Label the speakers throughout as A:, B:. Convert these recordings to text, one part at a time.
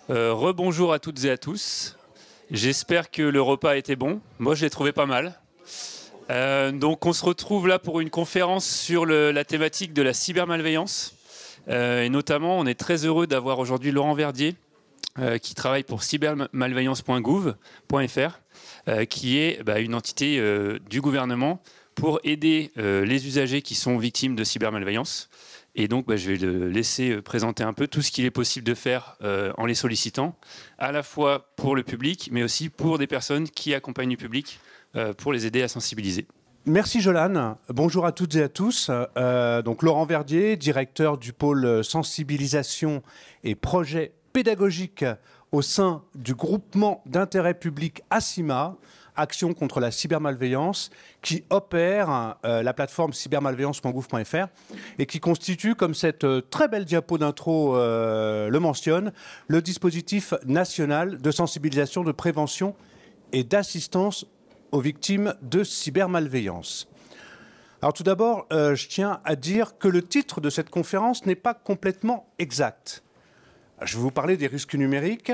A: Rebonjour à toutes et à tous. J'espère que le repas a été bon. Moi, je l'ai trouvé pas mal. Donc, on se retrouve là pour une conférence sur la thématique de la cybermalveillance. Et notamment, on est très heureux d'avoir aujourd'hui Laurent Verdier, qui travaille pour cybermalveillance.gouv.fr, qui est une entité du gouvernement pour aider les usagers qui sont victimes de cybermalveillance. Et donc, je vais le laisser présenter un peu tout ce qu'il est possible de faire en les sollicitant, à la fois pour le public, mais aussi pour des personnes qui accompagnent le public pour les aider à sensibiliser.
B: Merci Jolan. Bonjour à toutes et à tous. Donc Laurent Verdier, directeur du pôle sensibilisation et projets pédagogiques au sein du groupement d'intérêt public ACIMA, Action contre la cybermalveillance, qui opère la plateforme cybermalveillance.gouv.fr et qui constitue, comme cette très belle diapo d'intro le mentionne, le dispositif national de sensibilisation, de prévention et d'assistance aux victimes de cybermalveillance. Alors tout d'abord, je tiens à dire que le titre de cette conférence n'est pas complètement exact. Je vais vous parler des risques numériques,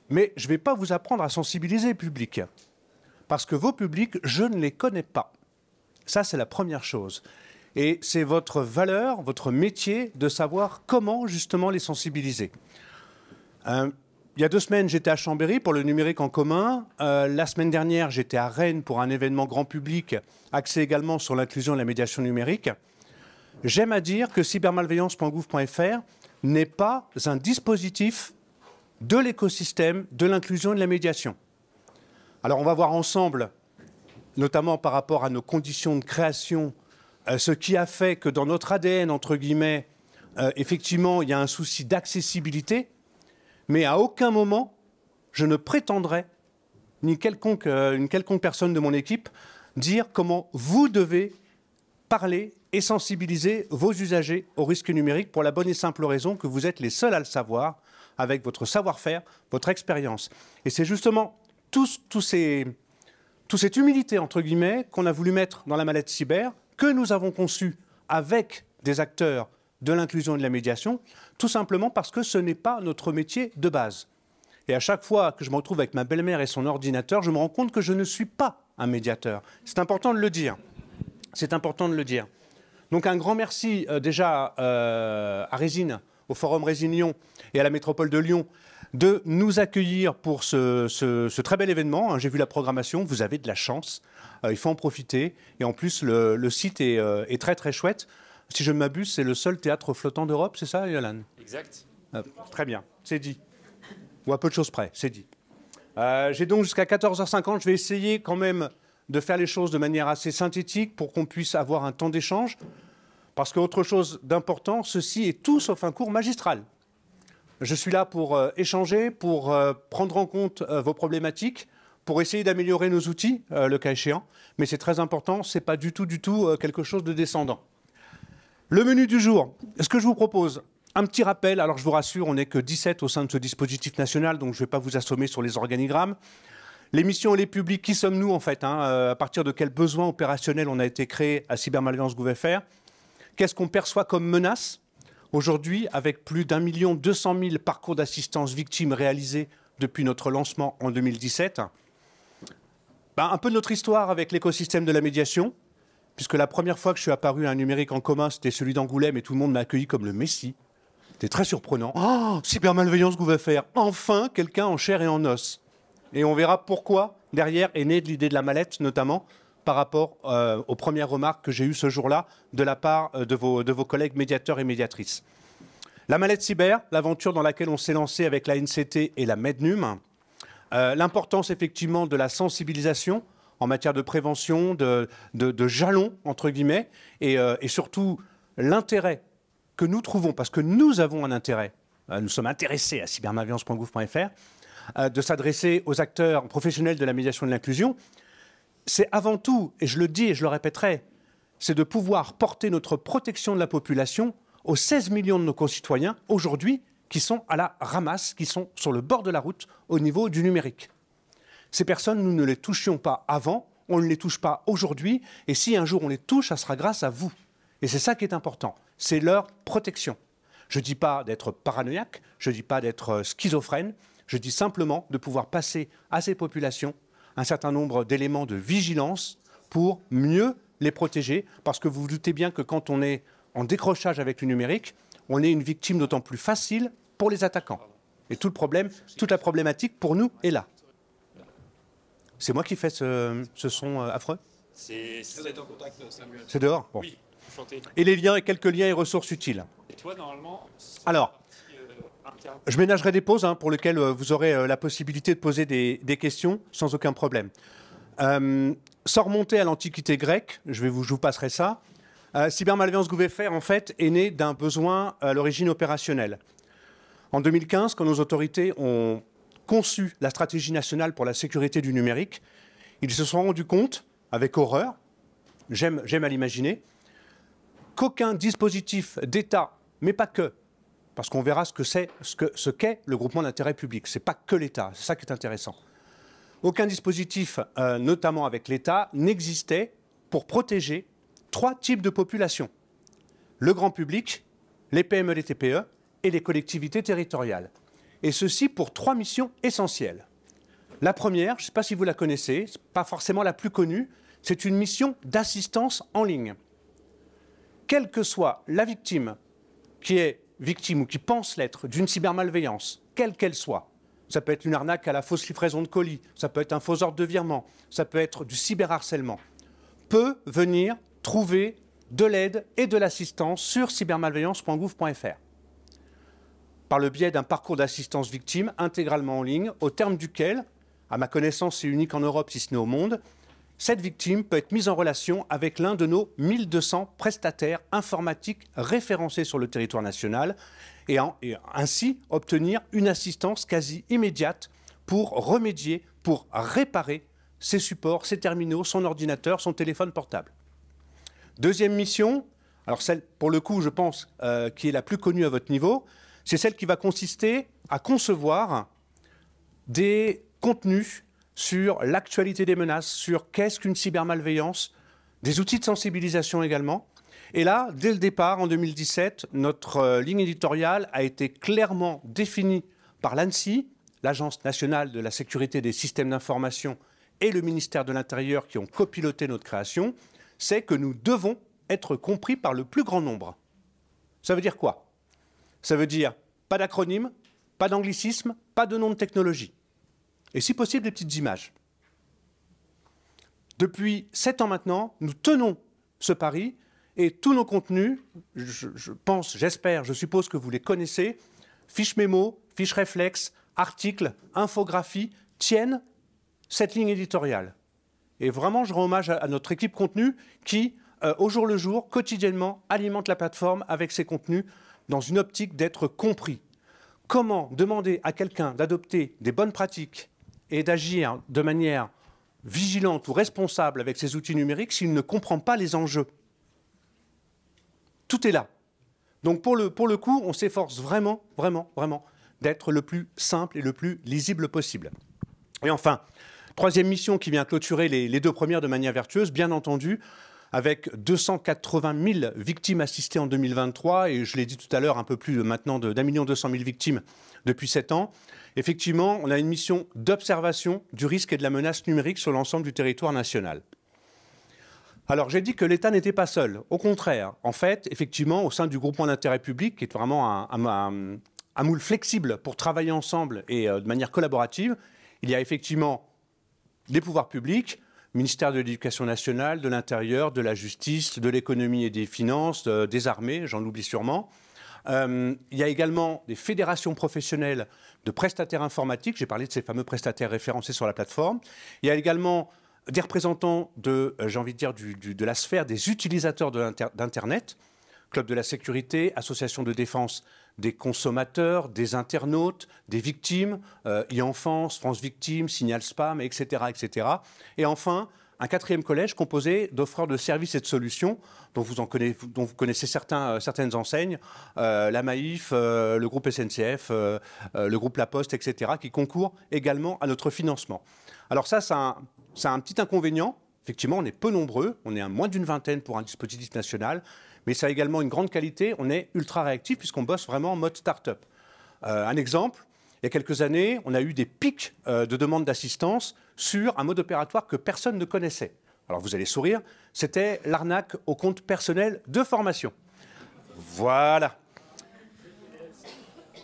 B: mais je ne vais pas vous apprendre à sensibiliser le public. Parce que vos publics, je ne les connais pas. Ça, c'est la première chose. Et c'est votre valeur, votre métier de savoir comment justement les sensibiliser. Il y a 2 semaines, j'étais à Chambéry pour le numérique en commun. La semaine dernière, j'étais à Rennes pour un événement grand public axé également sur l'inclusion et la médiation numérique. J'aime à dire que cybermalveillance.gouv.fr n'est pas un dispositif de l'écosystème de l'inclusion et de la médiation. Alors on va voir ensemble, notamment par rapport à nos conditions de création, ce qui a fait que dans notre ADN, entre guillemets, effectivement, il y a un souci d'accessibilité, mais à aucun moment, je ne prétendrai, ni une quelconque personne de mon équipe, dire comment vous devez parler et sensibiliser vos usagers aux risques numériques pour la bonne et simple raison que vous êtes les seuls à le savoir, avec votre savoir-faire, votre expérience. Et c'est justement toute cette humilité, entre guillemets, qu'on a voulu mettre dans la mallette cyber, que nous avons conçue avec des acteurs de l'inclusion et de la médiation, tout simplement parce que ce n'est pas notre métier de base. Et à chaque fois que je me retrouve avec ma belle-mère et son ordinateur, je me rends compte que je ne suis pas un médiateur. C'est important de le dire. C'est important de le dire. Donc un grand merci déjà à Résine, au Forum Résine Lyon et à la métropole de Lyon, de nous accueillir pour ce très bel événement. J'ai vu la programmation, vous avez de la chance, il faut en profiter. Et en plus, le site est très très chouette. Si je ne m'abuse, c'est le seul théâtre flottant d'Europe, c'est ça, Yolan?
A: Exact.
B: Très bien, c'est dit. Ou à peu de choses près, c'est dit. J'ai donc jusqu'à 14h50, je vais essayer quand même de faire les choses de manière assez synthétique pour qu'on puisse avoir un temps d'échange. Parce qu'autre chose d'important, ceci est tout sauf un cours magistral. Je suis là pour échanger, pour prendre en compte vos problématiques, pour essayer d'améliorer nos outils, le cas échéant. Mais c'est très important, ce n'est pas du tout quelque chose de descendant. Le menu du jour, ce que je vous propose, un petit rappel. Alors je vous rassure, on n'est que 17 au sein de ce dispositif national, donc je ne vais pas vous assommer sur les organigrammes. Les missions et les publics, qui sommes-nous en fait, à partir de quels besoins opérationnels on a été créé à cybermalveillance.gouv.fr? Qu'est-ce qu'on perçoit comme menace? Aujourd'hui, avec plus d'1 200 000 parcours d'assistance victimes réalisés depuis notre lancement en 2017, un peu de notre histoire avec l'écosystème de la médiation, puisque la première fois que je suis apparu à un numérique en commun, c'était celui d'Angoulême et tout le monde m'a accueilli comme le Messie. C'était très surprenant. Oh, cybermalveillance.gouv.fr, enfin quelqu'un en chair et en os. Et on verra pourquoi, derrière, est née l'idée de la mallette, notamment par rapport aux premières remarques que j'ai eues ce jour-là de la part de vos collègues médiateurs et médiatrices. La mallette cyber, l'aventure dans laquelle on s'est lancé avec la NCT et la Mednum. L'importance effectivement de la sensibilisation en matière de prévention, de jalons, entre guillemets, et surtout l'intérêt que nous trouvons, parce que nous avons un intérêt, nous sommes intéressés à cybermalveillance.gouv.fr, de s'adresser aux acteurs professionnels de la médiation et de l'inclusion. C'est avant tout, et je le dis et je le répéterai, c'est de pouvoir porter notre protection de la population aux 16 millions de nos concitoyens aujourd'hui qui sont à la ramasse, qui sont sur le bord de la route au niveau du numérique. Ces personnes, nous ne les touchions pas avant, on ne les touche pas aujourd'hui, et si un jour on les touche, ça sera grâce à vous. Et c'est ça qui est important, c'est leur protection. Je ne dis pas d'être paranoïaque, je ne dis pas d'être schizophrène, je dis simplement de pouvoir passer à ces populations un certain nombre d'éléments de vigilance pour mieux les protéger, parce que vous vous doutez bien que quand on est en décrochage avec le numérique, on est une victime d'autant plus facile pour les attaquants. Et tout le problème, toute la problématique pour nous est là. C'est moi qui fais ce son affreux? C'est dehors bon.
A: Oui, chanter.
B: Et les liens, et quelques liens et ressources utiles.
A: Et toi, normalement...
B: Alors, je ménagerai des pauses pour lesquelles vous aurez la possibilité de poser des questions sans aucun problème. Sans remonter à l'Antiquité grecque, je vous passerai ça, cybermalveillance GouverFR, en fait, est né d'un besoin à l'origine opérationnelle. En 2015, quand nos autorités ont conçu la stratégie nationale pour la sécurité du numérique, ils se sont rendus compte, avec horreur, j'aime à l'imaginer, qu'aucun dispositif d'État, mais pas que, parce qu'on verra ce qu'est le groupement d'intérêt public, ce n'est pas que l'État, c'est ça qui est intéressant. Aucun dispositif, notamment avec l'État, n'existait pour protéger 3 types de populations. Le grand public, les PME, les TPE et les collectivités territoriales. Et ceci pour 3 missions essentielles. La première, je ne sais pas si vous la connaissez, ce n'est pas forcément la plus connue, c'est une mission d'assistance en ligne. Quelle que soit la victime qui est victime ou qui pense l'être d'une cybermalveillance, quelle qu'elle soit, ça peut être une arnaque à la fausse livraison de colis, ça peut être un faux ordre de virement, ça peut être du cyberharcèlement, peut venir trouver de l'aide et de l'assistance sur cybermalveillance.gouv.fr par le biais d'un parcours d'assistance victime intégralement en ligne, au terme duquel, à ma connaissance c'est unique en Europe si ce n'est au monde, cette victime peut être mise en relation avec l'un de nos 1200 prestataires informatiques référencés sur le territoire national et ainsi obtenir une assistance quasi immédiate pour remédier, pour réparer ses supports, ses terminaux, son ordinateur, son téléphone portable. Deuxième mission, alors celle pour le coup je pense qui est la plus connue à votre niveau, c'est celle qui va consister à concevoir des contenus sur l'actualité des menaces, sur qu'est-ce qu'une cybermalveillance, des outils de sensibilisation également. Et là, dès le départ, en 2017, notre ligne éditoriale a été clairement définie par l'ANSSI, l'Agence nationale de la sécurité des systèmes d'information, et le ministère de l'Intérieur qui ont copiloté notre création, c'est que nous devons être compris par le plus grand nombre. Ça veut dire quoi? Ça veut dire pas d'acronyme, pas d'anglicisme, pas de nom de technologie. Et si possible, des petites images. Depuis 7 ans maintenant, nous tenons ce pari et tous nos contenus, je pense, j'espère, je suppose que vous les connaissez, fiches mémo, fiches réflexes, articles, infographies, tiennent cette ligne éditoriale. Et vraiment, je rends hommage à notre équipe contenu qui, au jour le jour, quotidiennement, alimente la plateforme avec ses contenus dans une optique d'être compris. Comment demander à quelqu'un d'adopter des bonnes pratiques et d'agir de manière vigilante ou responsable avec ces outils numériques s'il ne comprend pas les enjeux? Tout est là. Donc pour le coup, on s'efforce vraiment, vraiment, vraiment d'être le plus simple et le plus lisible possible. Et enfin, troisième mission qui vient clôturer les 2 premières de manière vertueuse, bien entendu, avec 280 000 victimes assistées en 2023, et je l'ai dit tout à l'heure, un peu plus maintenant d'1 200 000 victimes depuis 7 ans. Effectivement, on a une mission d'observation du risque et de la menace numérique sur l'ensemble du territoire national. Alors, j'ai dit que l'État n'était pas seul. Au contraire, en fait, effectivement, au sein du groupement d'intérêt public, qui est vraiment un moule flexible pour travailler ensemble et de manière collaborative, il y a effectivement les pouvoirs publics, ministère de l'Éducation nationale, de l'Intérieur, de la Justice, de l'Économie et des Finances, des Armées, j'en oublie sûrement. Il y a également des fédérations professionnelles de prestataires informatiques. J'ai parlé de ces fameux prestataires référencés sur la plateforme. Il y a également des représentants de, j'ai envie de dire, de la sphère des utilisateurs d'Internet, Club de la sécurité, Association de défense des consommateurs, des internautes, des victimes, e-enfance, France Victimes, Signal Spam, etc., etc. Et enfin, un 4e collège composé d'offreurs de services et de solutions dont vous connaissez certaines enseignes, la Maïf, le groupe SNCF, le groupe La Poste, etc., qui concourent également à notre financement. Alors ça a un petit inconvénient. Effectivement, on est peu nombreux, on est à moins d'une vingtaine pour un dispositif national, mais ça a également une grande qualité, on est ultra réactif puisqu'on bosse vraiment en mode start-up. Un exemple, il y a quelques années, on a eu des pics de demandes d'assistance sur un mode opératoire que personne ne connaissait. Alors vous allez sourire, c'était l'arnaque au compte personnel de formation. Voilà.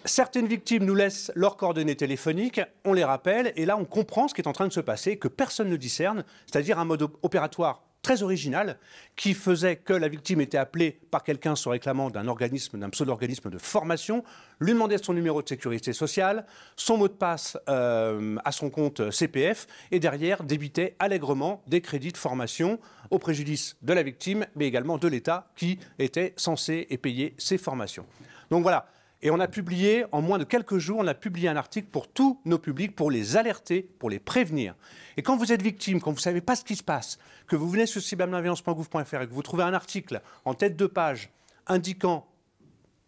B: Certaines victimes nous laissent leurs coordonnées téléphoniques, on les rappelle, et là on comprend ce qui est en train de se passer, que personne ne discerne, c'est-à-dire un mode opératoire très original qui faisait que la victime était appelée par quelqu'un se réclamant d'un organisme, d'un pseudo-organisme de formation, lui demandait son numéro de sécurité sociale, son mot de passe à son compte CPF, et derrière débitait allègrement des crédits de formation au préjudice de la victime, mais également de l'État qui était censé payer ces formations. Donc voilà. Et on a publié, en moins de quelques jours, on a publié un article pour tous nos publics, pour les alerter, pour les prévenir. Et quand vous êtes victime, quand vous ne savez pas ce qui se passe, que vous venez sur cybermalveillance.gouv.fr et que vous trouvez un article en tête de page indiquant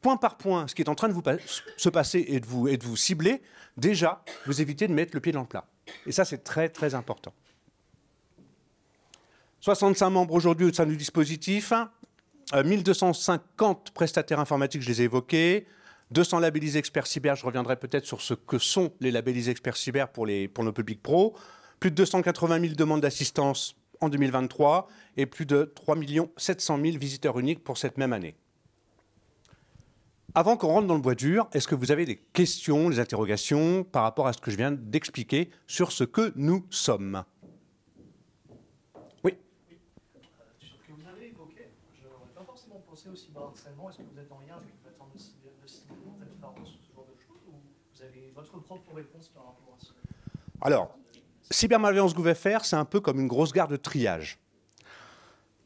B: point par point ce qui est en train de se passer et de vous cibler, déjà, vous évitez de mettre le pied dans le plat. Et ça, c'est très, très important. 65 membres aujourd'hui au sein du dispositif, 1250 prestataires informatiques, je les ai évoqués, 200 labellisés experts cyber, je reviendrai peut-être sur ce que sont les labellisés experts cyber pour nos publics pros, plus de 280 000 demandes d'assistance en 2023 et plus de 3 700 000 visiteurs uniques pour cette même année. Avant qu'on rentre dans le bois dur, est-ce que vous avez des questions, des interrogations par rapport à ce que je viens d'expliquer sur ce que nous sommes? Oui.
C: Sur ce que vous avez évoqué, je n'aurais pas forcément pensé au cyberharcèlement. Est-ce que vous êtes en lien avec une plateforme de cyberharcèlement, telle Pharos, ce genre de choses, ou vous avez votre propre réponse par rapport à ça?
B: Alors, Cybermalveillance Gouv.fr, c'est un peu comme une grosse gare de triage.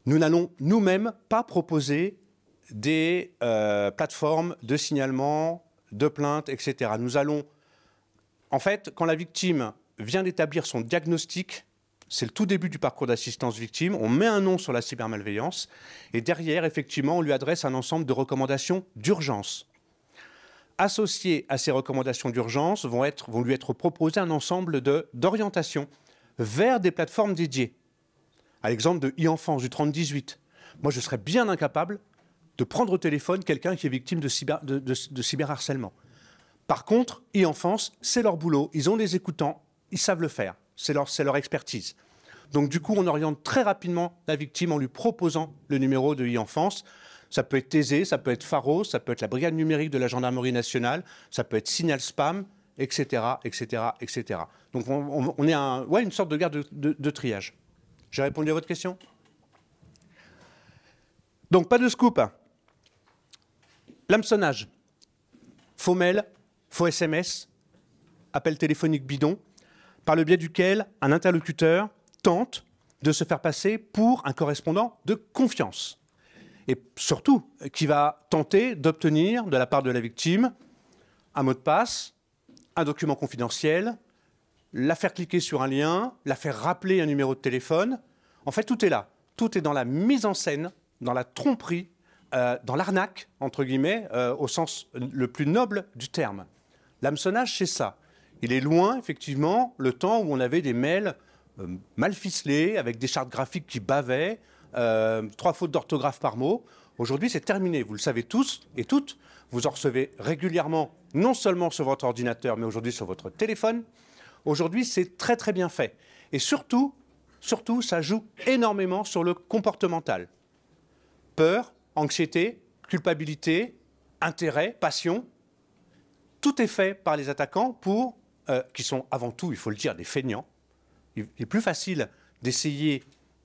B: Nous n'allons nous-mêmes pas proposer des plateformes de signalement, de plainte, etc. Nous allons, en fait, quand la victime vient d'établir son diagnostic, c'est le tout début du parcours d'assistance victime, on met un nom sur la cybermalveillance et derrière, effectivement, on lui adresse un ensemble de recommandations d'urgence. Associées à ces recommandations d'urgence vont lui être proposées un ensemble d'orientations vers des plateformes dédiées. À l'exemple de e-enfance du 3018. Moi, je serais bien incapable de prendre au téléphone quelqu'un qui est victime de cyberharcèlement. Par contre, e-enfance, c'est leur boulot. Ils ont des écoutants, ils savent le faire. C'est leur expertise. Donc, du coup, on oriente très rapidement la victime en lui proposant le numéro de e-enfance. Ça peut être Thésée, ça peut être Pharos, ça peut être la brigade numérique de la gendarmerie nationale, ça peut être Signal Spam, etc., etc., etc. Donc, on est une sorte de gare de triage. J'ai répondu à votre question? Donc, pas de scoop. L'hameçonnage. Faux mail, faux SMS, appel téléphonique bidon, par le biais duquel un interlocuteur tente de se faire passer pour un correspondant de confiance. Et surtout, qui va tenter d'obtenir de la part de la victime un mot de passe, un document confidentiel, la faire cliquer sur un lien, la faire rappeler un numéro de téléphone. En fait, tout est là. Tout est dans la mise en scène, dans la tromperie, dans l'arnaque, entre guillemets, au sens le plus noble du terme. L'hameçonnage, c'est ça. Il est loin, effectivement, le temps où on avait des mails mal ficelés, avec des chartes graphiques qui bavaient, 3 fautes d'orthographe par mot. Aujourd'hui, c'est terminé. Vous le savez tous et toutes. Vous en recevez régulièrement, non seulement sur votre ordinateur, mais aujourd'hui sur votre téléphone. Aujourd'hui, c'est très, très bien fait. Et surtout, ça joue énormément sur le comportemental. Peur, anxiété, culpabilité, intérêt, passion. Tout est fait par les attaquants qui sont avant tout, il faut le dire, des feignants. Il est plus facile d'essayer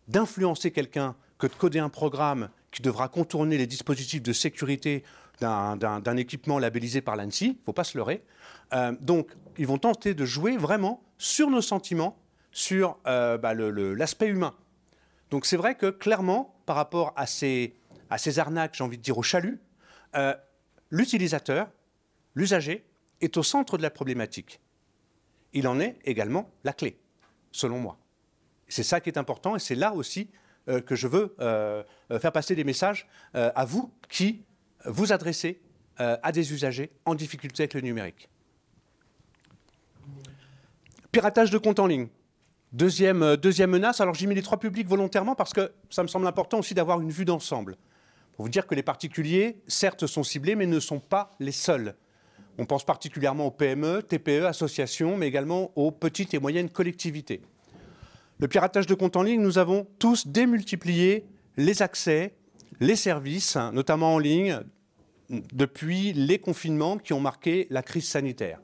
B: d'influencer quelqu'un que de coder un programme qui devra contourner les dispositifs de sécurité d'un équipement labellisé par l'ANSSI. Il ne faut pas se leurrer. Donc, ils vont tenter de jouer vraiment sur nos sentiments, sur l'aspect humain. Donc, c'est vrai que, clairement, par rapport à ces arnaques, j'ai envie de dire au chalut, l'utilisateur, l'usager, est au centre de la problématique. Il en est également la clé, selon moi. C'est ça qui est important et c'est là aussi que je veux faire passer des messages à vous qui vous adressez à des usagers en difficulté avec le numérique. Piratage de comptes en ligne. Deuxième menace. Alors j'ai mis les 3 publics volontairement parce que ça me semble important aussi d'avoir une vue d'ensemble. Pour vous dire que les particuliers, certes, sont ciblés, mais ne sont pas les seuls. On pense particulièrement aux PME, TPE, associations, mais également aux petites et moyennes collectivités. Le piratage de comptes en ligne, nous avons tous démultiplié les accès, les services, notamment en ligne, depuis les confinements qui ont marqué la crise sanitaire.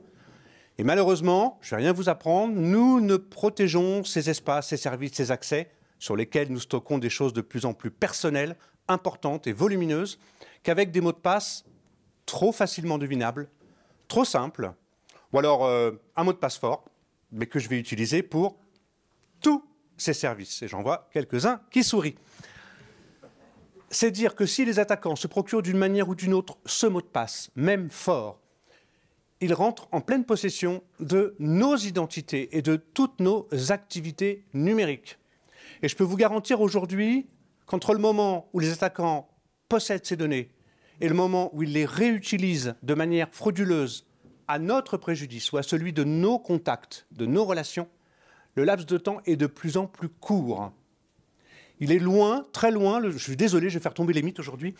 B: Et malheureusement, je ne vais rien vous apprendre, nous ne protégeons ces espaces, ces services, ces accès sur lesquels nous stockons des choses de plus en plus personnelles, importantes et volumineuses, qu'avec des mots de passe trop facilement devinables, trop simples, ou alors un mot de passe fort, mais que je vais utiliser pour tous ces services. Et j'en vois quelques-uns qui sourient. C'est dire que si les attaquants se procurent d'une manière ou d'une autre ce mot de passe, même fort, ils rentrent en pleine possession de nos identités et de toutes nos activités numériques. Et je peux vous garantir aujourd'hui qu'entre le moment où les attaquants possèdent ces données et le moment où ils les réutilisent de manière frauduleuse à notre préjudice ou à celui de nos contacts, de nos relations, le laps de temps est de plus en plus court. Il est loin, très loin, je suis désolé, je vais faire tomber les mythes aujourd'hui,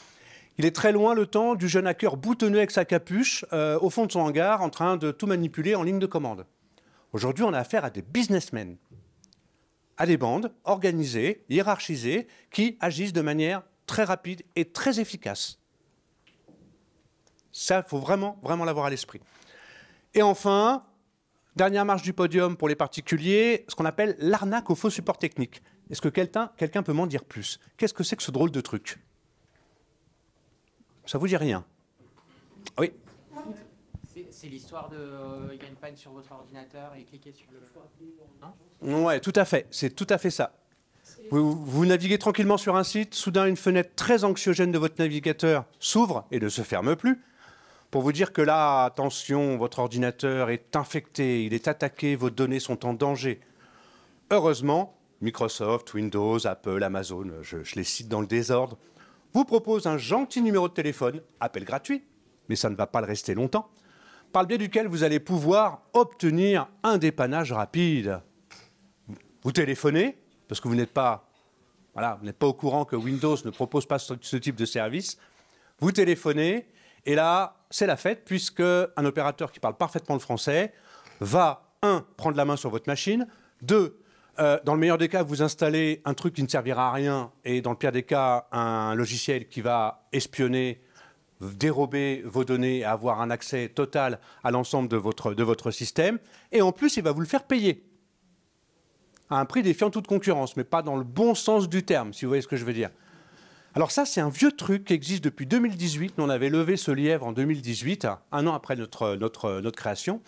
B: il est très loin le temps du jeune hacker boutonneux avec sa capuche au fond de son hangar en train de tout manipuler en ligne de commande. Aujourd'hui, on a affaire à des businessmen, à des bandes organisées, hiérarchisées, qui agissent de manière très rapide et très efficace. Ça, il faut vraiment, vraiment l'avoir à l'esprit. Et enfin, dernière marche du podium pour les particuliers, ce qu'on appelle l'arnaque au faux support technique. Est-ce que quelqu'un peut m'en dire plus? Qu'est-ce que c'est que ce drôle de truc? Ça vous dit rien? Oui.
D: C'est l'histoire de il y a une panne sur votre ordinateur et cliquez sur le...
B: Oui, tout à fait. C'est tout à fait ça. Vous naviguez tranquillement sur un site, soudain une fenêtre très anxiogène de votre navigateur s'ouvre et ne se ferme plus. Pour vous dire que là, attention, votre ordinateur est infecté, il est attaqué, vos données sont en danger. Heureusement, Microsoft, Windows, Apple, Amazon, je les cite dans le désordre, vous propose un gentil numéro de téléphone, appel gratuit, mais ça ne va pas le rester longtemps, par le biais duquel vous allez pouvoir obtenir un dépannage rapide. Vous téléphonez, parce que vous n'êtes pas, voilà, vous n'êtes pas au courant que Windows ne propose pas ce type de service, vous téléphonez, et là, c'est la fête, puisque un opérateur qui parle parfaitement le français va, 1, prendre la main sur votre machine, 2, dans le meilleur des cas, vous installez un truc qui ne servira à rien, et dans le pire des cas, un logiciel qui va espionner, dérober vos données, avoir un accès total à l'ensemble de votre système, et en plus, il va vous le faire payer à un prix défiant toute concurrence, mais pas dans le bon sens du terme, si vous voyez ce que je veux dire. Alors ça, c'est un vieux truc qui existe depuis 2018. Nous, on avait levé ce lièvre en 2018, un an après notre création.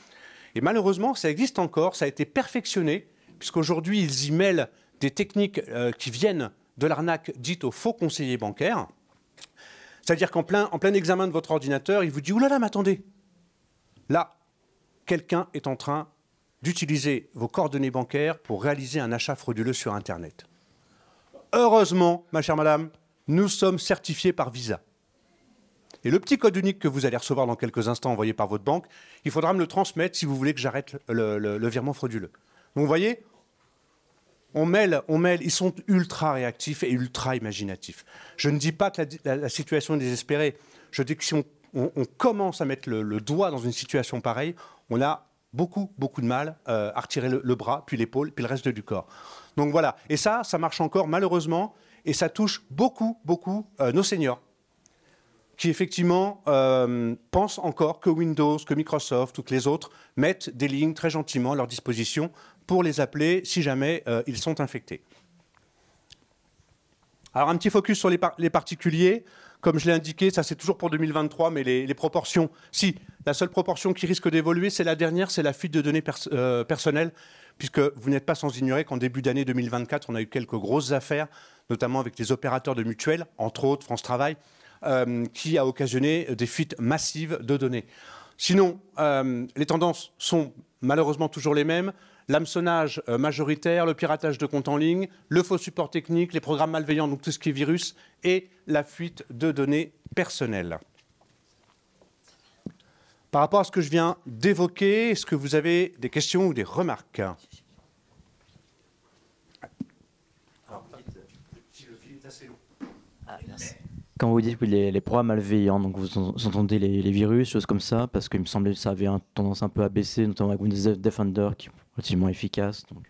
B: Et malheureusement, ça existe encore, ça a été perfectionné, puisqu'aujourd'hui, ils y mêlent des techniques qui viennent de l'arnaque dite aux faux conseillers bancaires. C'est-à-dire qu'en plein examen de votre ordinateur, il vous dit « Ouh là là, mais attendez !» Là, quelqu'un est en train d'utiliser vos coordonnées bancaires pour réaliser un achat frauduleux sur Internet. Heureusement, ma chère madame, nous sommes certifiés par Visa. Et le petit code unique que vous allez recevoir dans quelques instants envoyé par votre banque, il faudra me le transmettre si vous voulez que j'arrête le virement frauduleux. Donc vous voyez, on mêle, ils sont ultra réactifs et ultra imaginatifs. Je ne dis pas que la situation est désespérée. Je dis que si on commence à mettre le doigt dans une situation pareille, on a beaucoup de mal à retirer le bras, puis l'épaule, puis le reste du corps. Donc voilà. Et ça marche encore malheureusement, et ça touche beaucoup nos seniors, qui effectivement pensent encore que Windows, que Microsoft ou que les autres mettent des lignes très gentiment à leur disposition pour les appeler si jamais ils sont infectés. Alors un petit focus sur les particuliers. Comme je l'ai indiqué, ça c'est toujours pour 2023, mais les proportions, si, la seule proportion qui risque d'évoluer, c'est la dernière, c'est la fuite de données personnelles, puisque vous n'êtes pas sans ignorer qu'en début d'année 2024, on a eu quelques grosses affaires, notamment avec les opérateurs de mutuelles, entre autres France Travail, qui a occasionné des fuites massives de données. Sinon, les tendances sont malheureusement toujours les mêmes. L'hameçonnage majoritaire, le piratage de comptes en ligne, le faux support technique, les programmes malveillants, donc tout ce qui est virus, et la fuite de données personnelles. Par rapport à ce que je viens d'évoquer, est-ce que vous avez des questions ou des remarques? Alors, le fil est assez long.
D: Ah, merci.
E: Quand vous dites les programmes malveillants, donc vous entendez les virus, choses comme ça, parce qu'il me semblait que ça avait tendance un peu à baisser, notamment avec Windows Defender qui est relativement efficace. Donc.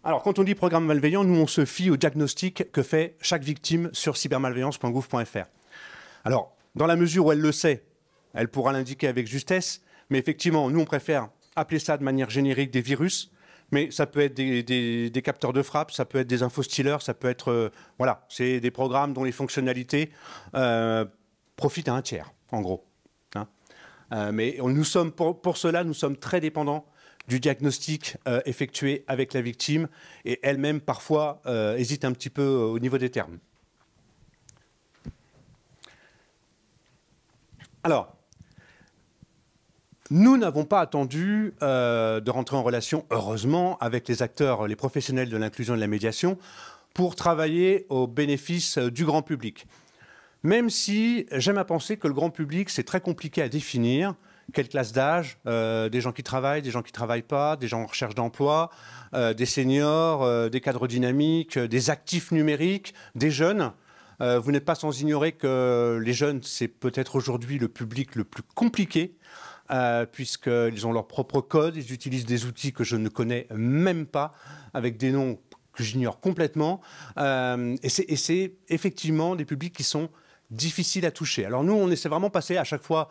B: Alors, quand on dit programme malveillant, nous, on se fie au diagnostic que fait chaque victime sur cybermalveillance.gouv.fr. Alors, dans la mesure où elle le sait, elle pourra l'indiquer avec justesse, mais effectivement, nous, on préfère appeler ça de manière générique des virus, mais ça peut être des capteurs de frappe, ça peut être des infostealers, ça peut être... voilà, c'est des programmes dont les fonctionnalités profitent à un tiers, en gros. Hein. Mais nous sommes, pour cela, nous sommes très dépendants du diagnostic effectué avec la victime, et elle-même, parfois, hésite un petit peu au niveau des termes. Alors, nous n'avons pas attendu de rentrer en relation, heureusement, avec les acteurs, les professionnels de l'inclusion et de la médiation, pour travailler au bénéfice du grand public. Même si j'aime à penser que le grand public, c'est très compliqué à définir. Quelle classe d'âge, des gens qui travaillent, des gens qui ne travaillent pas, des gens en recherche d'emploi, des seniors, des cadres dynamiques, des actifs numériques, des jeunes. Vous n'êtes pas sans ignorer que les jeunes, c'est peut-être aujourd'hui le public le plus compliqué, puisqu'ils ont leur propre code, ils utilisent des outils que je ne connais même pas, avec des noms que j'ignore complètement. Et c'est effectivement des publics qui sont difficiles à toucher. Alors nous, on essaie vraiment de passer à chaque fois,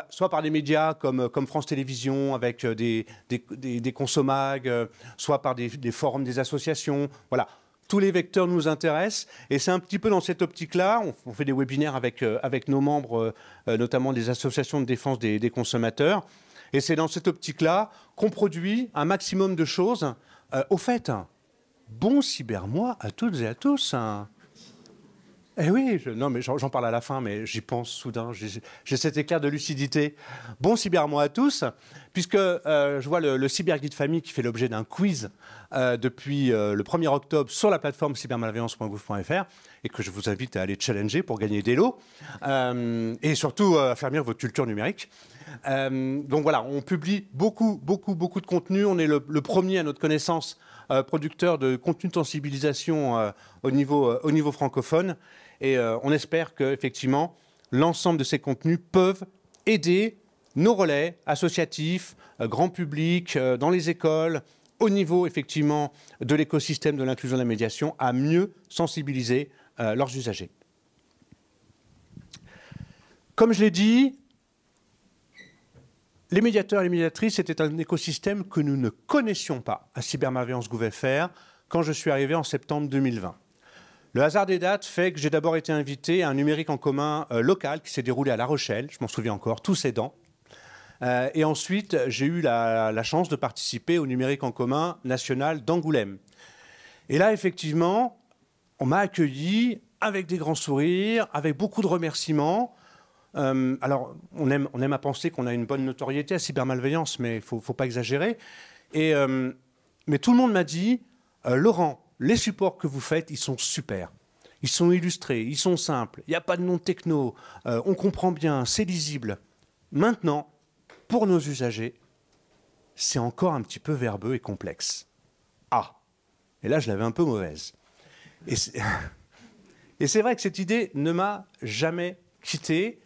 B: soit par des médias comme France Télévisions, avec des consommags, soit par des forums des associations. Voilà. Tous les vecteurs nous intéressent et c'est un petit peu dans cette optique-là. On fait des webinaires avec nos membres, notamment des associations de défense des consommateurs. Et c'est dans cette optique-là qu'on produit un maximum de choses. Au fait, bon cybermois à toutes et à tous. Eh oui, non, mais j'en parle à la fin, mais j'y pense soudain. J'ai cet éclair de lucidité. Bon cybermois à tous, puisque je vois le cyberguide famille qui fait l'objet d'un quiz depuis le 1er octobre sur la plateforme cybermalveillance.gouv.fr et que je vous invite à aller challenger pour gagner des lots et surtout affermir votre culture numérique. Donc voilà, on publie beaucoup de contenu. On est le premier à notre connaissance producteur de contenu de sensibilisation au niveau francophone. Et on espère qu'effectivement, l'ensemble de ces contenus peuvent aider nos relais associatifs, grand public, dans les écoles, au niveau effectivement de l'écosystème de l'inclusion et de la médiation, à mieux sensibiliser leurs usagers. Comme je l'ai dit, les médiateurs et les médiatrices, c'était un écosystème que nous ne connaissions pas à cybermalveillance.gouv.fr quand je suis arrivé en septembre 2020. Le hasard des dates fait que j'ai d'abord été invité à un numérique en commun local qui s'est déroulé à La Rochelle, je m'en souviens encore, tous aidants. Et ensuite, j'ai eu la chance de participer au numérique en commun national d'Angoulême. Et là, effectivement, on m'a accueilli avec des grands sourires, avec beaucoup de remerciements. Alors, on aime à penser qu'on a une bonne notoriété à cybermalveillance, mais il ne faut pas exagérer. Mais tout le monde m'a dit, Laurent, les supports que vous faites, ils sont super. Ils sont illustrés, ils sont simples, il n'y a pas de nom techno, on comprend bien, c'est lisible. Maintenant, pour nos usagers, c'est encore un petit peu verbeux et complexe. Ah, et là, je l'avais un peu mauvaise. Et c'est vrai que cette idée ne m'a jamais quitté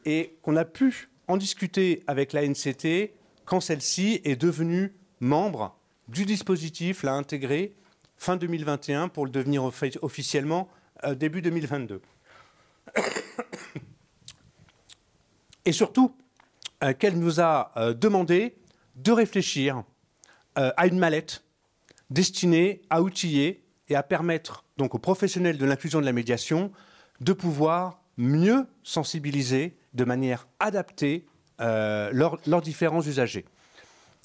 B: et qu'on a pu en discuter avec la NCT quand celle-ci est devenue membre du dispositif, l'a intégré fin 2021 pour le devenir officiellement début 2022. Et surtout, qu'elle nous a demandé de réfléchir à une mallette destinée à outiller et à permettre donc aux professionnels de l'inclusion et de la médiation de pouvoir mieux sensibiliser de manière adaptée leurs différents usagers.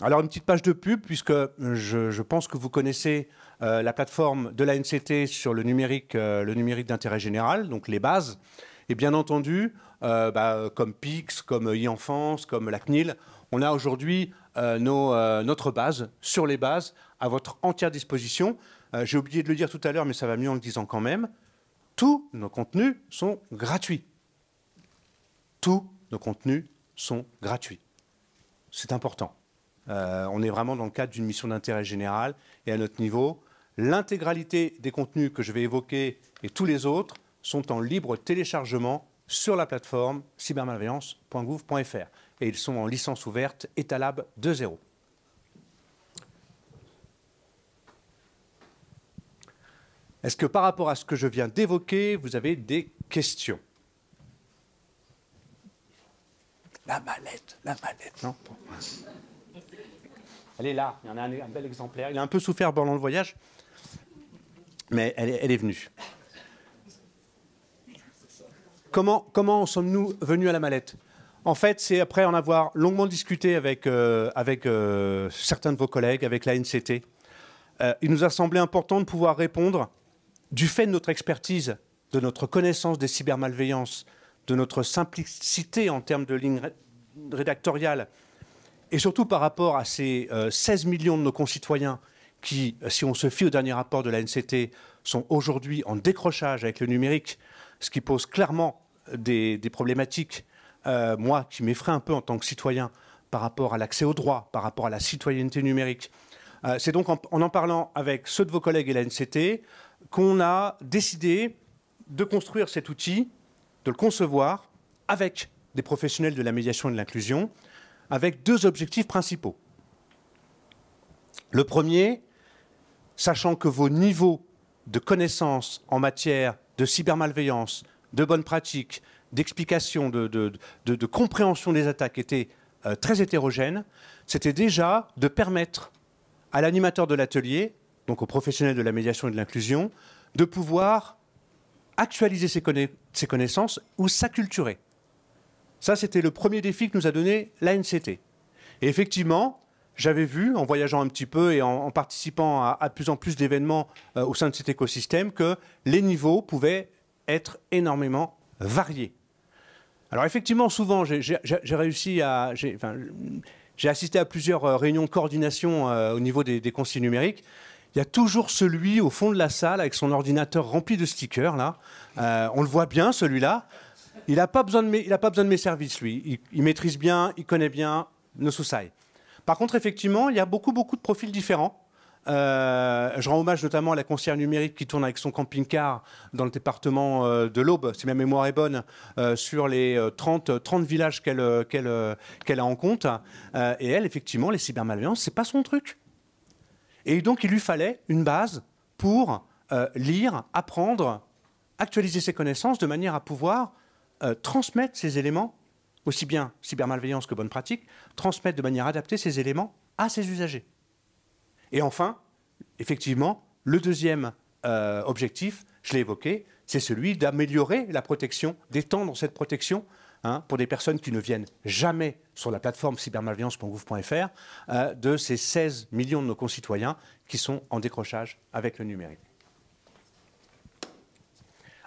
B: Alors une petite page de pub, puisque je pense que vous connaissez la plateforme de la NCT sur le numérique d'intérêt général, donc les bases. Et bien entendu, comme PIX, comme e-enfance, comme la CNIL, on a aujourd'hui notre base sur les bases à votre entière disposition. J'ai oublié de le dire tout à l'heure, mais ça va mieux en le disant quand même. Tous nos contenus sont gratuits. Tous nos contenus sont gratuits. C'est important. On est vraiment dans le cadre d'une mission d'intérêt général et à notre niveau, l'intégralité des contenus que je vais évoquer et tous les autres sont en libre téléchargement sur la plateforme cybermalveillance.gouv.fr et ils sont en licence ouverte Etalab 2.0. Est-ce que par rapport à ce que je viens d'évoquer, vous avez des questions? La mallette, non? Elle est là, il y en a un bel exemplaire. Il a un peu souffert pendant le voyage, mais elle est venue. Comment en sommes-nous venus à la mallette? En fait, c'est après en avoir longuement discuté avec certains de vos collègues, avec la NCT, il nous a semblé important de pouvoir répondre, du fait de notre expertise, de notre connaissance des cybermalveillances, de notre simplicité en termes de ligne rédactoriale, et surtout par rapport à ces 16 millions de nos concitoyens qui, si on se fie au dernier rapport de la NCT, sont aujourd'hui en décrochage avec le numérique, ce qui pose clairement des problématiques, moi, qui m'effraie un peu en tant que citoyen par rapport à l'accès aux droits, par rapport à la citoyenneté numérique. C'est donc en parlant avec ceux de vos collègues et la NCT qu'on a décidé de construire cet outil, de le concevoir avec des professionnels de la médiation et de l'inclusion, avec deux objectifs principaux. Le premier, sachant que vos niveaux de connaissances en matière de cybermalveillance, de bonnes pratiques, d'explication, de compréhension des attaques étaient très hétérogènes, c'était déjà de permettre à l'animateur de l'atelier, donc aux professionnels de la médiation et de l'inclusion, de pouvoir actualiser ses connaissances ou s'acculturer. Ça, c'était le premier défi que nous a donné l'ANCT. Et effectivement, j'avais vu, en voyageant un petit peu et en participant à plus en plus d'événements au sein de cet écosystème, que les niveaux pouvaient être énormément variés. Alors effectivement, souvent, j'ai assisté à plusieurs réunions de coordination au niveau des conseils numériques. Il y a toujours celui au fond de la salle avec son ordinateur rempli de stickers, là. On le voit bien, celui-là. Il n'a pas besoin de mes services, lui. Il maîtrise bien, il connaît bien nos sous-sailles. Par contre, effectivement, il y a beaucoup de profils différents. Je rends hommage notamment à la conseillère numérique qui tourne avec son camping-car dans le département de l'Aube, si ma mémoire est bonne, sur les 30 villages qu'elle a en compte. Et elle, effectivement, les cybermalveillances, c'est pas son truc. Et donc, il lui fallait une base pour lire, apprendre, actualiser ses connaissances de manière à pouvoir transmettre ces éléments, aussi bien cybermalveillance que bonne pratique, transmettre de manière adaptée ces éléments à ses usagers. Et enfin, effectivement, le deuxième objectif, je l'ai évoqué, c'est celui d'améliorer la protection, d'étendre cette protection pour des personnes qui ne viennent jamais sur la plateforme cybermalveillance.gouv.fr de ces 16 millions de nos concitoyens qui sont en décrochage avec le numérique.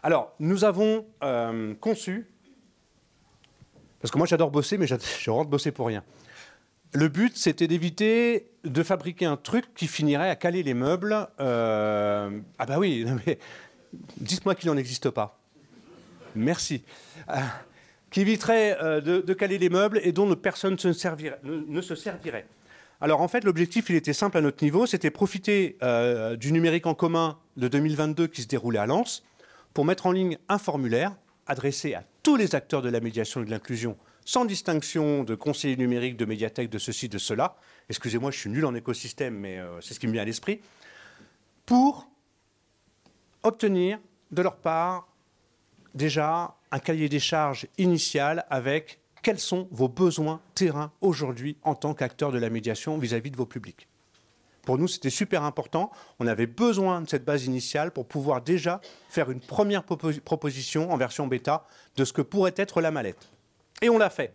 B: Alors, nous avons conçu, parce que moi j'adore bosser, mais je rentre bosser pour rien. Le but, c'était d'éviter de fabriquer un truc qui finirait à caler les meubles. Ah bah oui, mais dites-moi qu'il n'en existe pas. Merci. Qui éviterait de caler les meubles et dont personne ne se servirait. Alors en fait, l'objectif, il était simple à notre niveau, c'était profiter du numérique en commun de 2022 qui se déroulait à Lens pour mettre en ligne un formulaire adressé à tous les acteurs de la médiation et de l'inclusion, sans distinction de conseillers numériques, de médiathèques, de ceci, de cela. Excusez-moi, je suis nul en écosystème, mais c'est ce qui me vient à l'esprit. Pour obtenir de leur part déjà un cahier des charges initial avec quels sont vos besoins terrain aujourd'hui en tant qu'acteur de la médiation vis-à-vis de vos publics. Pour nous, c'était super important. On avait besoin de cette base initiale pour pouvoir déjà faire une première proposition en version bêta de ce que pourrait être la mallette. Et on l'a fait.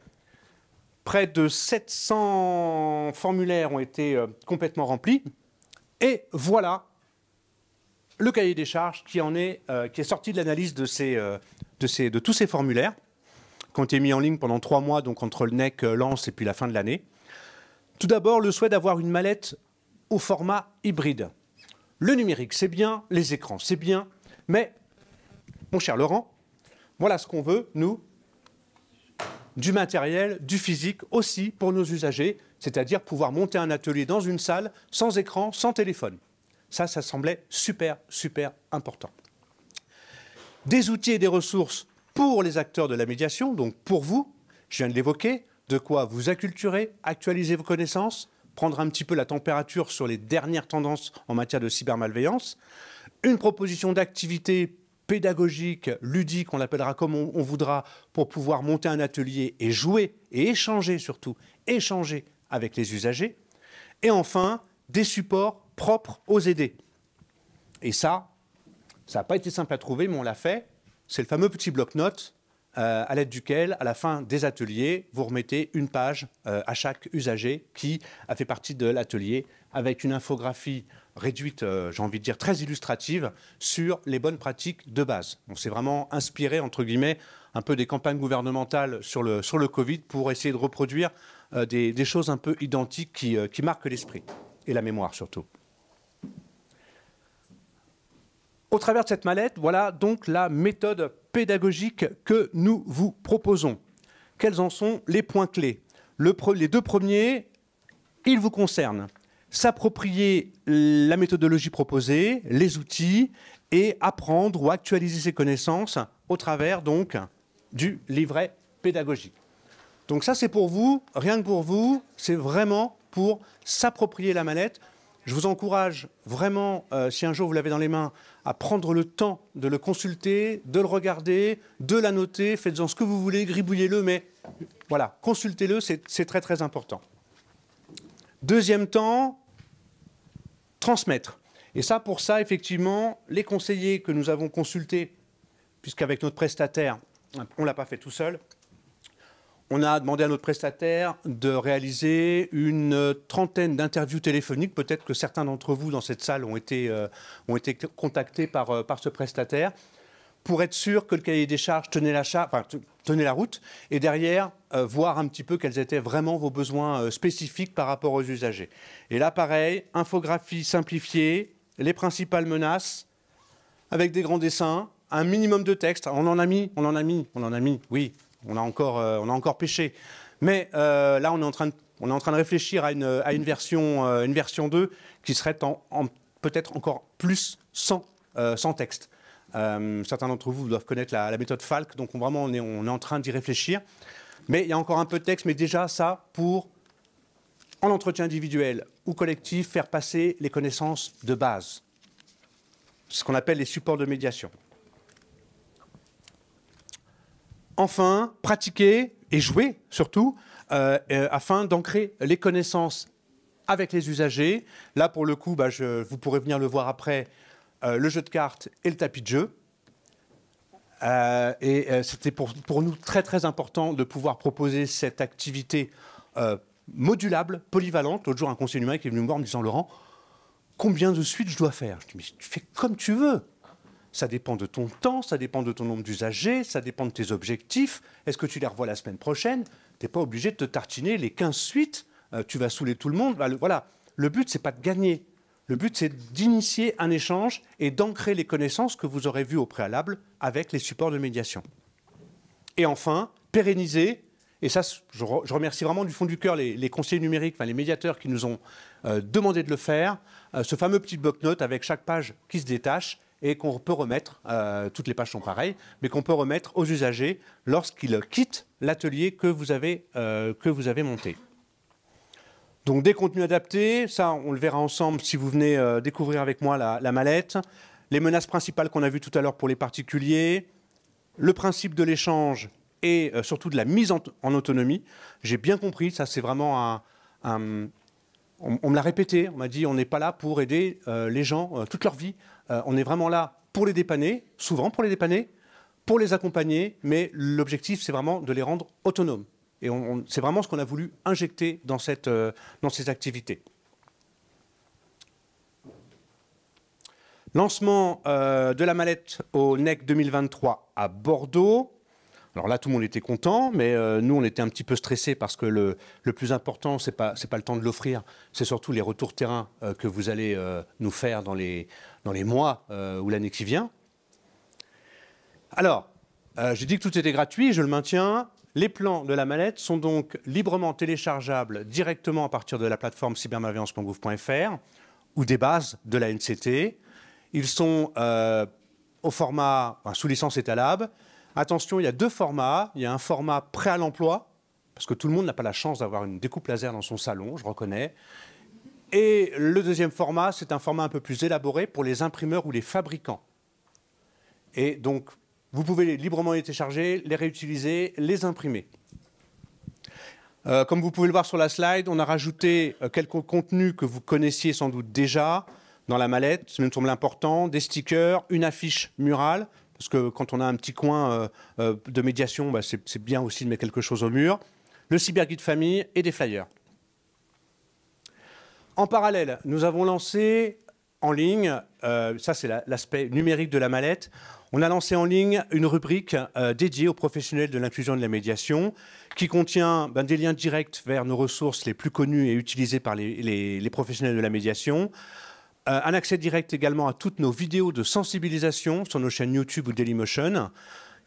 B: Près de 700 formulaires ont été complètement remplis. Et voilà le cahier des charges qui est sorti de l'analyse de tous ces formulaires qui ont été mis en ligne pendant 3 mois, donc entre le NEC, Lens et puis la fin de l'année. Tout d'abord, le souhait d'avoir une mallette au format hybride. Le numérique, c'est bien, les écrans, c'est bien, mais, mon cher Laurent, voilà ce qu'on veut, nous, du matériel, du physique aussi pour nos usagers, c'est-à-dire pouvoir monter un atelier dans une salle, sans écran, sans téléphone. Ça semblait super important. Des outils et des ressources pour les acteurs de la médiation, donc pour vous, je viens de l'évoquer, de quoi vous acculturer, actualiser vos connaissances, prendre un petit peu la température sur les dernières tendances en matière de cybermalveillance, une proposition d'activité pédagogique, ludique, on l'appellera comme on voudra, pour pouvoir monter un atelier et jouer et échanger surtout, échanger avec les usagers, et enfin, des supports propres aux aidés. Et ça n'a pas été simple à trouver, mais on l'a fait. C'est le fameux petit bloc-notes à l'aide duquel, à la fin des ateliers, vous remettez une page à chaque usager qui a fait partie de l'atelier, avec une infographie réduite, j'ai envie de dire très illustrative, sur les bonnes pratiques de base. On s'est vraiment inspiré, entre guillemets, un peu des campagnes gouvernementales sur le Covid pour essayer de reproduire des choses un peu identiques qui marquent l'esprit et la mémoire surtout. Au travers de cette mallette, voilà donc la méthode pédagogique que nous vous proposons. Quels en sont les points clés? Les deux premiers, ils vous concernent. S'approprier la méthodologie proposée, les outils, et apprendre ou actualiser ses connaissances au travers donc du livret pédagogique. Donc ça, c'est pour vous, rien que pour vous, c'est vraiment pour s'approprier la mallette. Je vous encourage vraiment, si un jour vous l'avez dans les mains, à prendre le temps de le consulter, de le regarder, de l'annoter, faites-en ce que vous voulez, gribouillez-le, mais voilà, consultez-le, c'est très très important. Deuxième temps, transmettre. Et ça, pour ça, effectivement, les conseillers que nous avons consultés, puisqu'avec notre prestataire, on ne l'a pas fait tout seul, on a demandé à notre prestataire de réaliser une trentaine d'interviews téléphoniques. Peut-être que certains d'entre vous dans cette salle ont été contactés par ce prestataire pour être sûr que le cahier des charges tenait la route et derrière voir un petit peu quels étaient vraiment vos besoins spécifiques par rapport aux usagers. Et là, pareil, infographie simplifiée, les principales menaces avec des grands dessins, un minimum de texte. On en a mis, oui. On a encore pêché. Mais là, on est en train de réfléchir à une version 2 qui serait peut-être encore plus sans texte. Certains d'entre vous doivent connaître la méthode Falk, donc vraiment on est en train d'y réfléchir. Mais il y a encore un peu de texte, mais déjà ça pour, en entretien individuel ou collectif, faire passer les connaissances de base. Ce qu'on appelle les supports de médiation. Enfin, pratiquer et jouer surtout, afin d'ancrer les connaissances avec les usagers. Là, pour le coup, vous pourrez venir le voir après, le jeu de cartes et le tapis de jeu. C'était pour nous très très important de pouvoir proposer cette activité modulable, polyvalente. L'autre jour, un conseiller numérique est venu me voir en me disant « Laurent, combien de suites je dois faire ?» Je dis « Mais tu fais comme tu veux. Ça dépend de ton temps, ça dépend de ton nombre d'usagers, ça dépend de tes objectifs. Est-ce que tu les revois la semaine prochaine? Tu n'es pas obligé de te tartiner les 15 suites. Tu vas saouler tout le monde. Voilà. Le but, ce n'est pas de gagner. Le but, c'est d'initier un échange et d'ancrer les connaissances que vous aurez vues au préalable avec les supports de médiation. Et enfin, pérenniser. Et ça, je remercie vraiment du fond du cœur les conseillers numériques, les médiateurs qui nous ont demandé de le faire. Ce fameux petit bloc-notes avec chaque page qui se détache et qu'on peut remettre, toutes les pages sont pareilles, mais qu'on peut remettre aux usagers lorsqu'ils quittent l'atelier que vous avez monté. Donc des contenus adaptés, ça on le verra ensemble si vous venez découvrir avec moi la mallette. Les menaces principales qu'on a vues tout à l'heure pour les particuliers, le principe de l'échange et surtout de la mise en autonomie. J'ai bien compris, ça c'est vraiment on me l'a répété, on m'a dit on n'est pas là pour aider les gens toute leur vie. On est vraiment là pour les dépanner, souvent pour les dépanner, pour les accompagner, mais l'objectif c'est vraiment de les rendre autonomes. Et c'est vraiment ce qu'on a voulu injecter dans ces activités. Lancement de la mallette au NEC 2023 à Bordeaux. Alors là, tout le monde était content, mais nous, on était un petit peu stressés parce que le plus important, c'est pas le temps de l'offrir, c'est surtout les retours terrain que vous allez nous faire dans les mois ou l'année qui vient. Alors, j'ai dit que tout était gratuit, je le maintiens. Les plans de la mallette sont donc librement téléchargeables directement à partir de la plateforme cybermalveillance.gouv.fr ou des bases de la NCT. Ils sont au format sous licence Etalab. Attention, il y a 2 formats. Il y a un format prêt à l'emploi, parce que tout le monde n'a pas la chance d'avoir une découpe laser dans son salon, je reconnais. Et le deuxième format, c'est un format un peu plus élaboré pour les imprimeurs ou les fabricants. Et donc, vous pouvez librement les télécharger, les réutiliser, les imprimer. Comme vous pouvez le voir sur la slide, on a rajouté quelques contenus que vous connaissiez sans doute déjà dans la mallette, ça me semble important, des stickers, une affiche murale, parce que quand on a un petit coin de médiation, bah, c'est bien aussi de mettre quelque chose au mur, le cyberguide famille et des flyers. En parallèle, nous avons lancé en ligne, ça c'est l'aspect numérique de la mallette, on a lancé en ligne une rubrique dédiée aux professionnels de l'inclusion et de la médiation qui contient des liens directs vers nos ressources les plus connues et utilisées par les professionnels de la médiation. Un accès direct également à toutes nos vidéos de sensibilisation sur nos chaînes YouTube ou Dailymotion,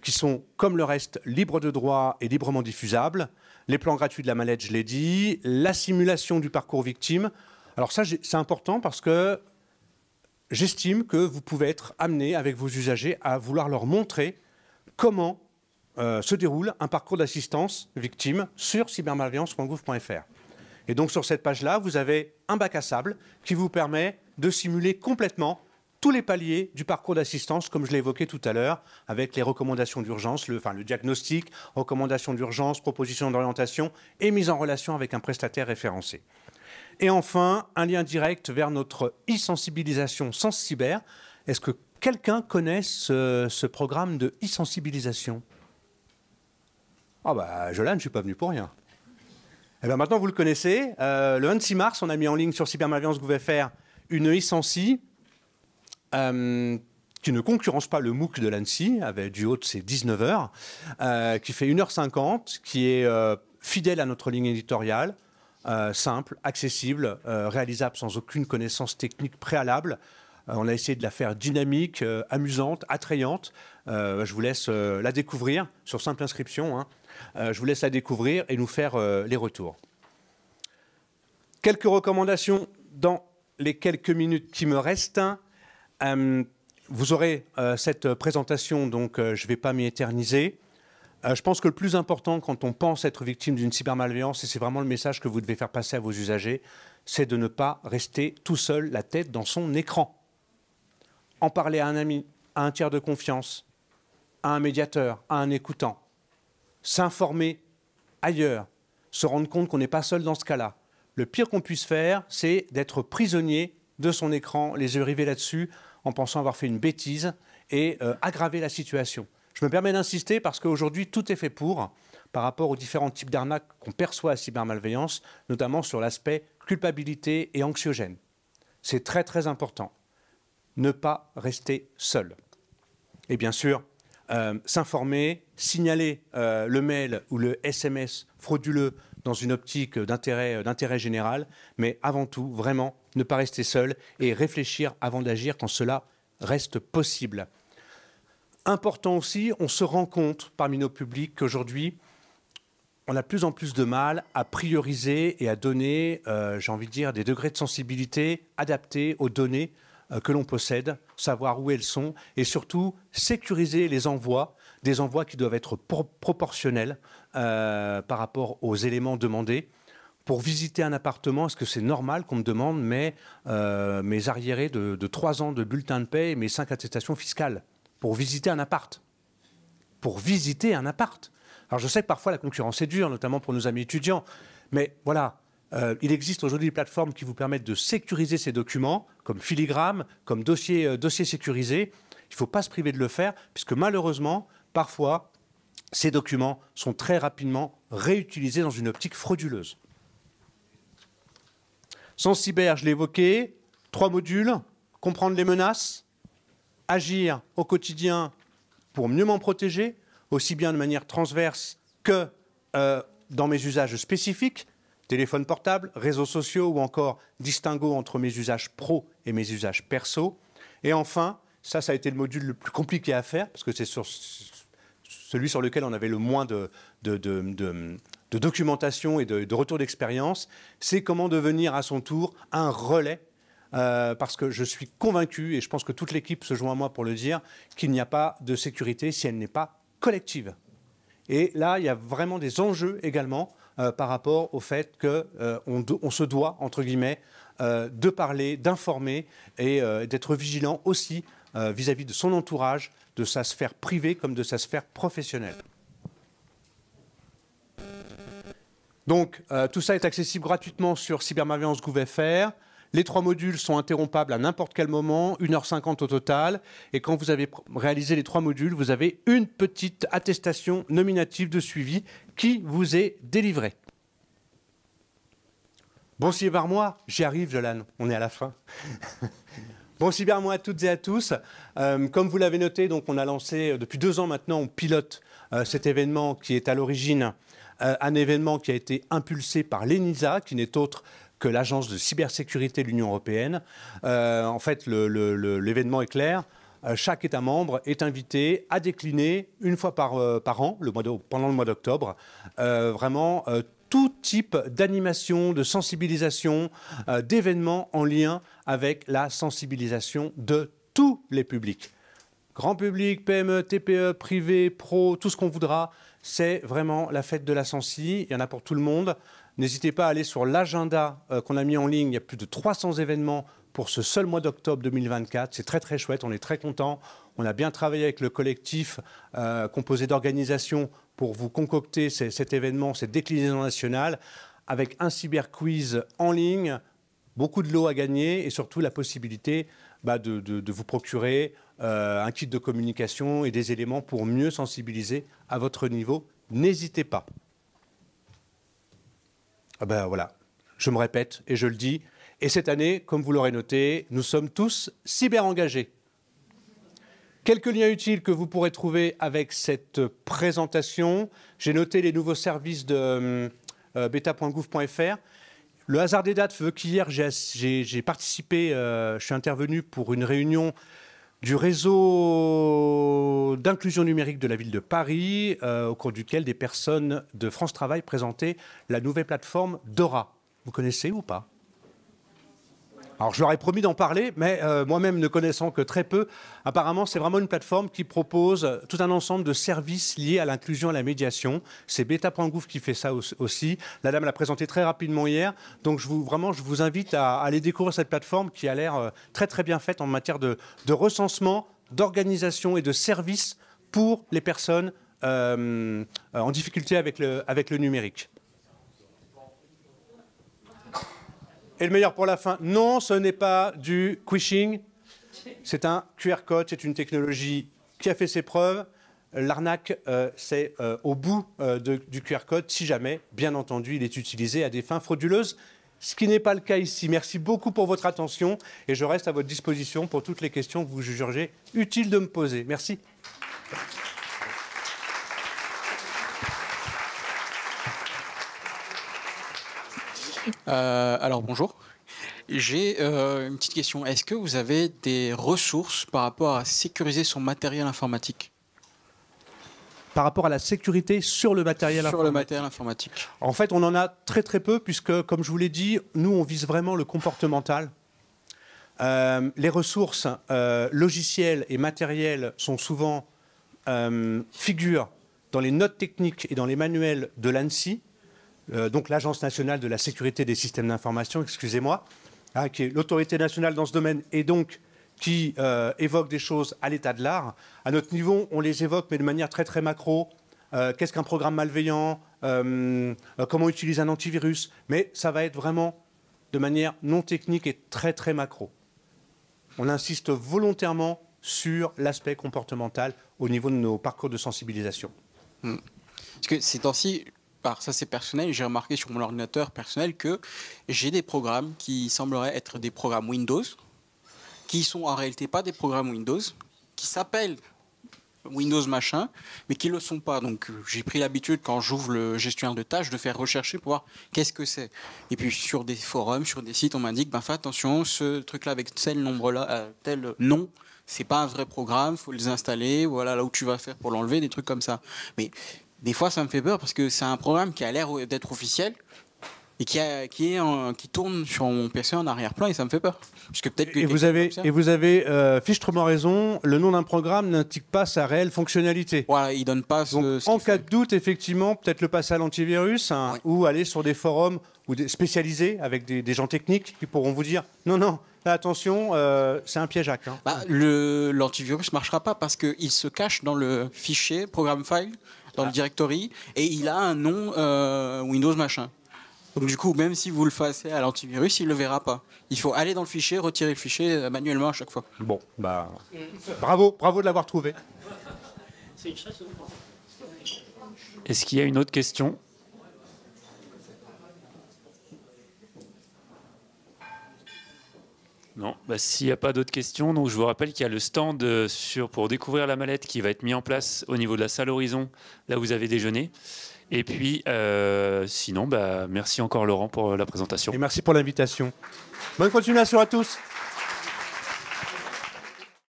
B: qui sont, comme le reste, libres de droit et librement diffusables. Les plans gratuits de la mallette, je l'ai dit. La simulation du parcours victime. Alors ça, c'est important parce que j'estime que vous pouvez être amené avec vos usagers à vouloir leur montrer comment se déroule un parcours d'assistance victime sur cybermalveillance.gouv.fr. Et donc sur cette page-là, vous avez un bac à sable qui vous permet de simuler complètement tous les paliers du parcours d'assistance, comme je l'ai évoqué tout à l'heure, avec les recommandations d'urgence, le diagnostic, recommandations d'urgence, propositions d'orientation et mise en relation avec un prestataire référencé. Et enfin, un lien direct vers notre e-sensibilisation SensCyber. Est-ce que quelqu'un connaît ce programme de e-sensibilisation? Ah bah, Jolan, je ne suis pas venu pour rien. Et bien maintenant, vous le connaissez. Le 26 mars, on a mis en ligne sur cybermalveillance.gouv.fr une e-sensi qui ne concurrence pas le MOOC de l'ANSSI, avec du haut de ses 19 heures, qui fait 1h50, qui est fidèle à notre ligne éditoriale, simple, accessible, réalisable sans aucune connaissance technique préalable. On a essayé de la faire dynamique, amusante, attrayante. Je vous laisse la découvrir sur simple inscription. Hein. Je vous laisse la découvrir et nous faire les retours. Quelques recommandations dans les quelques minutes qui me restent. Vous aurez cette présentation, donc je ne vais pas m'y éterniser. Je pense que le plus important quand on pense être victime d'une cybermalveillance, et c'est vraiment le message que vous devez faire passer à vos usagers, c'est de ne pas rester tout seul la tête dans son écran. En parler à un ami, à un tiers de confiance, à un médiateur, à un écoutant. S'informer ailleurs, se rendre compte qu'on n'est pas seul dans ce cas-là. Le pire qu'on puisse faire, c'est d'être prisonnier de son écran, les yeux rivés là-dessus, en pensant avoir fait une bêtise et aggraver la situation. Je me permets d'insister parce qu'aujourd'hui, tout est fait pour, par rapport aux différents types d'arnaques qu'on perçoit à cybermalveillance, notamment sur l'aspect culpabilité et anxiogène. C'est très très important. Ne pas rester seul. Et bien sûr, s'informer, signaler le mail ou le SMS frauduleux dans une optique d'intérêt général, mais avant tout, vraiment, ne pas rester seul et réfléchir avant d'agir quand cela reste possible. Important aussi, on se rend compte parmi nos publics qu'aujourd'hui, on a de plus en plus de mal à prioriser et à donner, j'ai envie de dire, des degrés de sensibilité adaptés aux données que l'on possède, savoir où elles sont et surtout sécuriser les envois, des envois qui doivent être proportionnels par rapport aux éléments demandés. Pour visiter un appartement, est-ce que c'est normal qu'on me demande mes arriérés de 3 ans de bulletin de paie et mes 5 attestations fiscales pour visiter un appart? Pour visiter un appart. Alors je sais que parfois la concurrence est dure, notamment pour nos amis étudiants, mais voilà, il existe aujourd'hui des plateformes qui vous permettent de sécuriser ces documents, comme Filigrane, comme dossier sécurisé. Il ne faut pas se priver de le faire, puisque malheureusement, parfois, ces documents sont très rapidement réutilisés dans une optique frauduleuse. SensCyber, je l'ai évoqué, 3 modules, comprendre les menaces, agir au quotidien pour mieux m'en protéger, aussi bien de manière transverse que dans mes usages spécifiques, téléphone portable, réseaux sociaux ou encore distinguo entre mes usages pro et mes usages perso. Et enfin, ça a été le module le plus compliqué à faire, parce que c'est celui sur lequel on avait le moins de documentation et de retour d'expérience, c'est comment devenir à son tour un relais parce que je suis convaincu, et je pense que toute l'équipe se joint à moi pour le dire, qu'il n'y a pas de sécurité si elle n'est pas collective. Et là, il y a vraiment des enjeux également par rapport au fait qu'on se doit, entre guillemets, de parler, d'informer et d'être vigilant aussi vis-à-vis de son entourage, de sa sphère privée comme de sa sphère professionnelle. Donc, tout ça est accessible gratuitement sur cybermalveillance.gouv.fr. Les 3 modules sont interrompables à n'importe quel moment, 1h50 au total. Et quand vous avez réalisé les 3 modules, vous avez une petite attestation nominative de suivi qui vous est délivrée. Bon cybermois, j'y arrive, Jolan, on est à la fin. Bon cybermois à toutes et à tous. Comme vous l'avez noté, donc on a lancé, depuis 2 ans maintenant, on pilote cet événement qui est à l'origine un événement qui a été impulsé par l'ENISA, qui n'est autre que l'Agence de cybersécurité de l'Union européenne. En fait, l'événement est clair. Chaque État membre est invité à décliner une fois par an, pendant le mois d'octobre, vraiment tout type d'animation, de sensibilisation, d'événements en lien avec la sensibilisation de tous les publics. Grand public, PME, TPE, privé, pro, tout ce qu'on voudra. C'est vraiment la fête de la sensi. Il y en a pour tout le monde. N'hésitez pas à aller sur l'agenda qu'on a mis en ligne. Il y a plus de 300 événements pour ce seul mois d'octobre 2024. C'est très très chouette, on est très contents. On a bien travaillé avec le collectif composé d'organisations pour vous concocter cet événement, cette déclinaison nationale, avec un cyberquiz en ligne, beaucoup de lots à gagner et surtout la possibilité de vous procurer un kit de communication et des éléments pour mieux sensibiliser à votre niveau. N'hésitez pas. Voilà, je me répète et je le dis. Et cette année, comme vous l'aurez noté, nous sommes tous cyber engagés. Quelques liens utiles que vous pourrez trouver avec cette présentation. J'ai noté les nouveaux services de beta.gouv.fr. Le hasard des dates veut qu'hier, j'ai participé, je suis intervenu pour une réunion du réseau d'inclusion numérique de la ville de Paris, au cours duquel des personnes de France Travail présentaient la nouvelle plateforme Dora. Vous connaissez ou pas ? Alors, je leur ai promis d'en parler, mais moi-même ne connaissant que très peu, apparemment, c'est vraiment une plateforme qui propose tout un ensemble de services liés à l'inclusion et à la médiation. C'est beta.gouv qui fait ça aussi. La dame l'a présenté très rapidement hier. Donc, je vous invite à aller découvrir cette plateforme qui a l'air très, très bien faite en matière de recensement, d'organisation et de services pour les personnes en difficulté avec le numérique. Et le meilleur pour la fin, non, ce n'est pas du phishing. C'est un QR code, c'est une technologie qui a fait ses preuves. L'arnaque, c'est au bout du QR code, si jamais, bien entendu, il est utilisé à des fins frauduleuses, ce qui n'est pas le cas ici. Merci beaucoup pour votre attention et je reste à votre disposition pour toutes les questions que vous jugeriez utiles de me poser. Merci.
F: Alors bonjour, j'ai une petite question. Est-ce que vous avez des ressources par rapport à sécuriser son matériel informatique ?
B: Par rapport à la sécurité sur le matériel informatique.
F: Sur le matériel informatique.
B: En fait, on en a très très peu puisque, comme je vous l'ai dit, nous on vise vraiment le comportemental. Les ressources logicielles et matérielles sont souvent figurent dans les notes techniques et dans les manuels de l'ANSSI. Donc l'Agence nationale de la sécurité des systèmes d'information, excusez-moi, qui est l'autorité nationale dans ce domaine et donc qui évoque des choses à l'état de l'art. À notre niveau, on les évoque, mais de manière très très macro. Qu'est-ce qu'un programme malveillant ? Comment utiliser un antivirus ? Mais ça va être vraiment de manière non technique et très très macro. On insiste volontairement sur l'aspect comportemental au niveau de nos parcours de sensibilisation.
F: Parce que ces temps-ci... Alors ça c'est personnel, j'ai remarqué sur mon ordinateur personnel que j'ai des programmes qui sembleraient être des programmes Windows, qui sont en réalité pas des programmes Windows, qui s'appellent Windows machin, mais qui ne le sont pas. Donc j'ai pris l'habitude quand j'ouvre le gestionnaire de tâches de faire rechercher pour voir qu'est-ce que c'est. Et puis sur des forums, sur des sites, on m'indique fais attention, ce truc-là avec tel nombre-là, tel nom, c'est pas un vrai programme, il faut les installer, voilà là où tu vas faire pour l'enlever, des trucs comme ça. Mais des fois, ça me fait peur parce que c'est un programme qui a l'air d'être officiel, et qui tourne sur mon PC en arrière-plan et ça me fait peur. Parce que peut-être que
B: Et vous avez fichtrement raison, le nom d'un programme n'indique pas sa réelle fonctionnalité.
F: voilà, il donne pas
B: Donc,
F: ce
B: en
F: qu'il
B: cas
F: fait.
B: de doute, effectivement, peut-être le passer à l'antivirus
F: Ouais.
B: ou aller sur des forums spécialisés avec des gens techniques qui pourront vous dire non, non, là, attention, c'est un piège hack. Hein.
F: Bah, l'antivirus marchera pas parce qu'il se cache dans le fichier program file, dans le directory, et il a un nom Windows machin. Donc du coup, même si vous le passez à l'antivirus, il le verra pas. Il faut aller dans le fichier, retirer le fichier manuellement à chaque fois.
B: Bon, bah, bravo de l'avoir trouvé.
A: Est-ce qu'il y a une autre question? Non, bah, s'il n'y a pas d'autres questions, donc je vous rappelle qu'il y a le stand pour découvrir la mallette qui va être mis en place au niveau de la salle Horizon, là où vous avez déjeuné. Et puis, sinon, bah, merci encore Laurent pour la présentation.
B: Et merci pour l'invitation. Bonne continuation à tous.